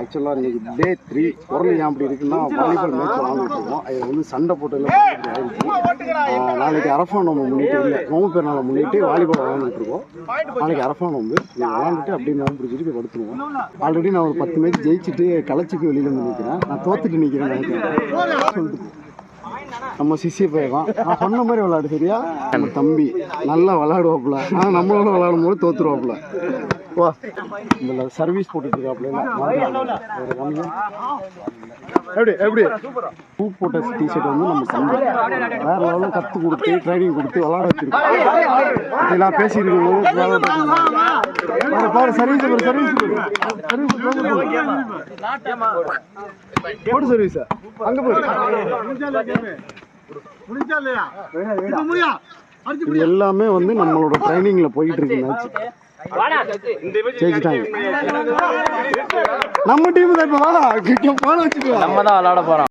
ஆக்சுவலாக இன்னைக்கு டே 3 குரல் ஏன் அப்படி இருக்குன்னா வாலிபால் மேட்ச் விளாண்டுட்டு இருக்கோம். அதில் வந்து சண்டை போட்டெல்லாம் ஆயிடுச்சு. நாளைக்கு அரஃபா நோம்பு முன்னிட்டு இல்லை நோம்பு பேர்னால முன்னிட்டு வாலிபால் விளாண்டுட்டு இருக்கோம். நாளைக்கு அரஃபா நோம்பு விளாண்டுட்டு அப்படியே நோம்பு பிடிச்சிட்டு போய் படுத்துருவோம். ஆல்ரெடி நான் ஒரு 10 மேட்ச் ஜெயிச்சுட்டு களைச்சிட்டு வெளியில் வந்து நிற்கிறேன். நான் தோத்துட்டு நிற்கிறேன் நினைக்கிறேன் சொல்லிட்டு நம்ம சிசிய போயிடலாம். நான் சொன்ன மாதிரி விளையாடு சரியா? நம்ம தம்பி நல்லா விளையாடுவாப்புல. ஆனால் நம்மளோட விளையாடும் போது தோத்துருவாப்புல. வா இந்த சர்வீஸ் போட்டுட்டு இருக்காப்புல எப்படி எப்படி பூ போட்ட டிஷர்ட் வந்து நம்ம தம்பி வேற லெவலில் கற்றுக் கொடுத்து ட்ரைனிங் கொடுத்து விளையாட வச்சிருக்கோம். இதெல்லாம் பேசியிருக்கும் போது பாரு சர்வீஸ் ஒரு சர்வீஸ் போட்டு சர்வீஸா அங்கே போய் இது எல்லாமே வந்து நம்மளோட ட்ரைனிங்ல போயிட்டு இருக்கு. மேட்ச் ஜெயிச்சிட்டாங்க நம்ம டீம் தான். இப்போ வாடா போன வச்சுக்கலாம். நம்ம தான் விளையாட போறோம்.